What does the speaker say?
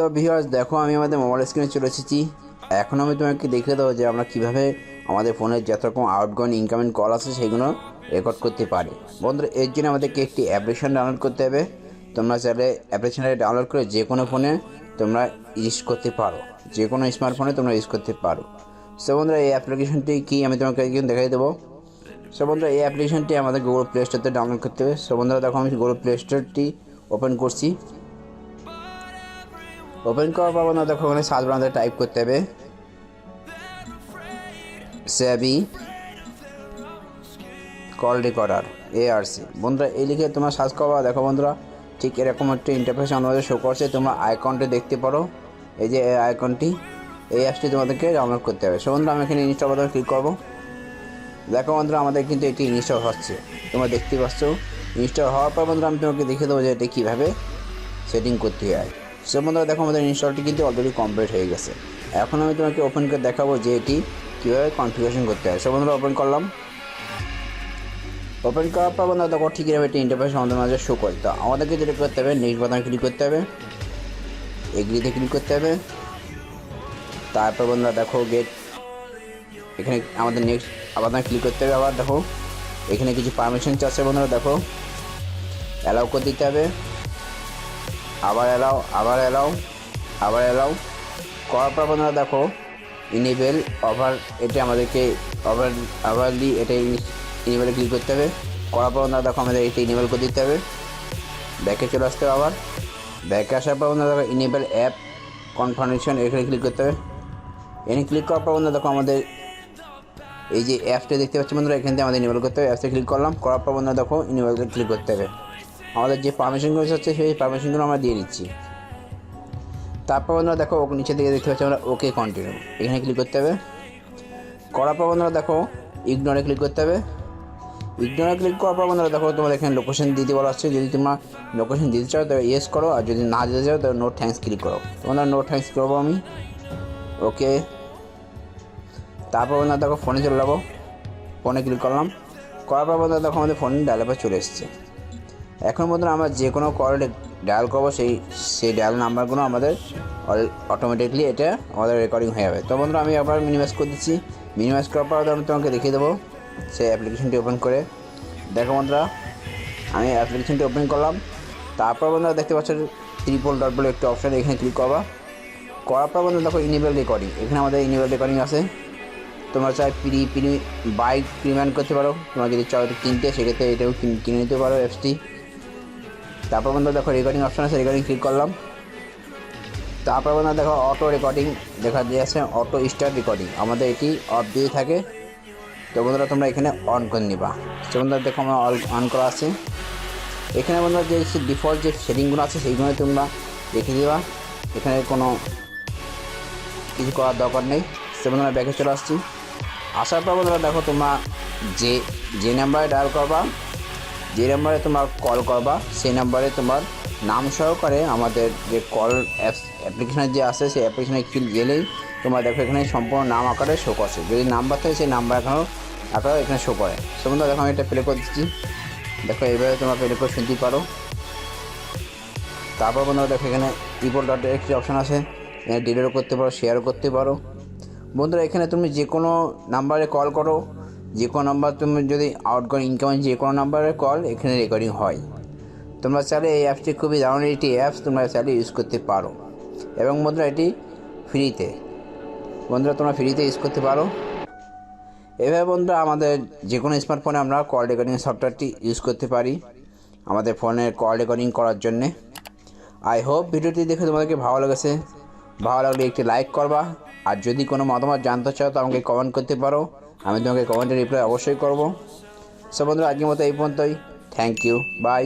So viewers, দেখো আমি আমাদের মোবাইল স্ক্রিনে চলে এসেছি। এখন আমি তোমাকে দেখিয়ে দেবো যে আমরা কীভাবে আমাদের ফোনের যত রকম আউটগোয়িং ইনকামিং কল আছে সেগুলো রেকর্ড করতে পারি। বন্ধুরা, এর জন্য আমাদেরকে একটি অ্যাপ্লিকেশন ডাউনলোড করতে হবে। তোমরা চাইলে অ্যাপ্লিকেশনটা ডাউনলোড করে যে কোনো ফোনে তোমরা ইউজ করতে পারো, যে কোনো স্মার্টফোনে তোমরা ইউজ করতে পারো। সো বন্ধুরা, এই অ্যাপ্লিকেশনটি কি আমি তোমাকে একদিন দেখাই দেবো। সো বন্ধুরা, এই অ্যাপ্লিকেশনটি আমাদের গুগল প্লে স্টোরতে ডাউনলোড করতে হবে। সো বন্ধুরা, দেখো আমি গুগল প্লে স্টোরটি ওপেন করছি। ওপেন করার পর বন্ধুরা দেখো ওখানে সার্চ বারান্দায় টাইপ করতে হবে সেভি কল রেকর্ডার ARC। বন্ধুরা, এই লিখে তোমরা সার্চ করবা। দেখো বন্ধুরা, ঠিক এরকম একটা ইন্টারফেস আমাদের শো করছে। তোমরা আইকনটি দেখতে পারো, এই যে এই আইকনটি, এই অ্যাপসটি তোমাদেরকে ডাউনলোড করতে হবে। সো বন্ধুরা, আমি এখানে ইনস্টল বাটনে ক্লিক করবো। দেখো বন্ধুরা, আমাদের কিন্তু এটি ইনস্টল হচ্ছে, তোমরা দেখতে পাচ্ছ। ইনস্টল হওয়ার পর বন্ধুরা আমি তোমাকে দেখিয়ে দেবো যে এটি কীভাবে সেটিং করতে হয়। সো বন্ধুরা, দেখো আমাদের ইনস্টলটি কিন্তু অলরেডি কমপ্লিট হয়ে গেছে। এখন আমি তোমাকে ওপেন করে দেখাবো যে এটি কীভাবে কনফিগারেশন করতে হয়। সো বন্ধুরা, ওপেন করলাম। ওপেন করার পর বন্ধুরা দেখো ঠিক এভাবে একটি ইন্টারফেস আমাদের মাঝে শো করে। তো আমাদেরকে যেটা করতে হবে, নেক্সট বাটনে ক্লিক করতে হবে, এগ্রিতে ক্লিক করতে হবে। তারপর বন্ধুরা দেখো গেট, এখানে আমাদের নেক্সট বাটনে ক্লিক করতে হবে। আবার দেখো এখানে কিছু পারমিশন চাচ্ছে। বন্ধুরা দেখো অ্যালাউ করে দিতে হবে, আবার অ্যালাউ, আবার অ্যালাউ, আবার অ্যালাউ করার পর বন্ধুরা দেখো ইনেবল ওভার, এটা আমাদেরকে ওভারলি এটা ইনেবলে ক্লিক করতে হবে। করার পর বন্ধুরা দেখো আমাদের এটা ইনেবল করে দিতে হবে। ব্যাকে চলে আসতে হবে। আবার ব্যাকে আসার পর বন্ধুরা দেখো ইনেবল অ্যাপ কনফার্মেশন, এখানে ক্লিক করতে হবে। এখানে ক্লিক করার পর বন্ধুরা দেখো আমাদের এই যে অ্যাপসটা দেখতে পাচ্ছি বন্ধুরা, এখান থেকে আমাদের ইনেবল করতে হবে। অ্যাপসে ক্লিক করলাম। করার পর বন্ধুরা দেখো ইনেবলে ক্লিক করতে হবে। আমাদের যে পারমিশনগুলো হচ্ছে সেই পারমিশনগুলো আমরা দিয়ে দিচ্ছি। তারপর বন্ধুরা দেখো নিচে দিকে দেখতে পাচ্ছি আমরা ওকে কন্টিনিউ, এখানে ক্লিক করতে হবে। করার পর বন্ধুরা দেখো ইগনোরে ক্লিক করতে হবে। ইগনোরে ক্লিক করার পর বন্ধুরা দেখো তোমাদের এখানে লোকেশন দিতে বলা হচ্ছে। যদি তোমরা লোকেশন দিতে চাও তাহলে ইয়েস করো, আর যদি না দিতে চাও তাহলে নো থ্যাঙ্কস ক্লিক করো। তোমরা নো থ্যাঙ্কস করবো আমি, ওকে। তারপর বন্ধুরা দেখো ফোনে চলে যাবো, ফোনে ক্লিক করলাম। করার পর বন্ধুরা দেখো আমাদের ফোনে ডায়াল চলে এসেছে। এখন বন্ধুরা আমরা যে কোনো কল ডায়াল করবো সেই ডায়াল নাম্বারগুলো আমাদের অটোমেটিকলি এটা আমাদের রেকর্ডিং হয়ে যাবে। তো বন্ধুরা আমি আবার মিনিমাইজ করে দিচ্ছি। মিনিমাইজ করার পর আমি তোমাকে দেখিয়ে দেবো সেই অ্যাপ্লিকেশনটি ওপেন করে। দেখো বন্ধুরা, আমি অ্যাপ্লিকেশনটি ওপেন করলাম। তারপর বন্ধুরা দেখতে পাচ্ছ ট্রিপল ডট বলে একটা অপশান, এখানে ক্লিক করবা। করার পর বন্ধুরা দেখো ইনেবল রেকর্ডিং, এখানে আমাদের ইনেবল রেকর্ডিং আছে। তোমরা চাই বাইক প্রিমিয়াম করতে পারো। তোমরা যদি চাও এটা কিনতে, সেক্ষেত্রে এটাও কিনে নিতে পারো অ্যাপসটি। তারপর বন্ধুরা দেখো রেকর্ডিং অপশান আছে, রেকর্ডিং ক্লিক করলাম। তারপর বন্ধুরা দেখো অটো রেকর্ডিং দেখা দিয়েছে, অটো স্টার্ট রেকর্ডিং, আমাদের এটি অফ দিয়ে থাকে। তো বন্ধুরা তোমরা এখানে অন করে নিবা। তো বন্ধুরা দেখো আমার অন করা আছে। এখানে বন্ধুরা যে ডিফল্ট যে সেটিংগুলো আছে সেইগুলো তোমরা রেখে দেবা, এখানে কোনো কিছু করার দরকার নেই। তো বন্ধুরা ব্যাকে চলে আসছি। আসার পর বন্ধুরা দেখো তোমরা যে নাম্বারে ডায়াল করবা, যে নাম্বারে তোমার কল করবা, সেই নাম্বারে তোমার নাম সহকারে আমাদের যে কল অ্যাপ্লিকেশনের যে আছে সেই অ্যাপ্লিকেশনে গেলেই তোমরা দেখো এখানে সম্পূর্ণ নাম আকারে শো করছে। যদি নাম্বার থাকে সেই নাম্বার আকারে এখানে শো করে। সে বন্ধুরা দেখো আমি এটা প্লে করে দিচ্ছি। দেখো এইভাবে তোমরা প্লে করে শুনতে পারো। তারপর বন্ধুরা দেখো এখানে ট্রিপল ডট একটি অপশান আছে, এখানে ডিলিটও করতে পারো, শেয়ারও করতে পারো। বন্ধুরা এখানে তুমি যে কোনো নাম্বারে কল করো, যে কোনো নাম্বার তুমি যদি আউটগোয়িং ইনকামিং যে কোনো নাম্বারে কল এখানে রেকর্ডিং হয়। তোমরা চাইলে এই অ্যাপসটি খুবই দারুণ একটি অ্যাপস, তোমরা চাইলে ইউজ করতে পারো। এবং বন্ধুরা এটি ফ্রিতে, বন্ধুরা তোমরা ফ্রিতে ইউজ করতে পারো। এভাবে বন্ধুরা আমাদের যে কোনো স্মার্টফোনে আমরা কল রেকর্ডিং সফটওয়্যারটি ইউজ করতে পারি আমাদের ফোনের কল রেকর্ডিং করার জন্যে। আই হোপ ভিডিওটি দেখে তোমাদেরকে ভালো লেগেছে। ভালো লাগলে একটি লাইক করবা, আর যদি কোনো মতামত জানতে চাও তো আমাকে কমেন্ট করতে পারো, আমি তোমাকে কমেন্টে রিপ্লাই অবশ্যই করব। সো বন্ধুরা আজকের মতো এই পর্যন্তই। Thank you, by.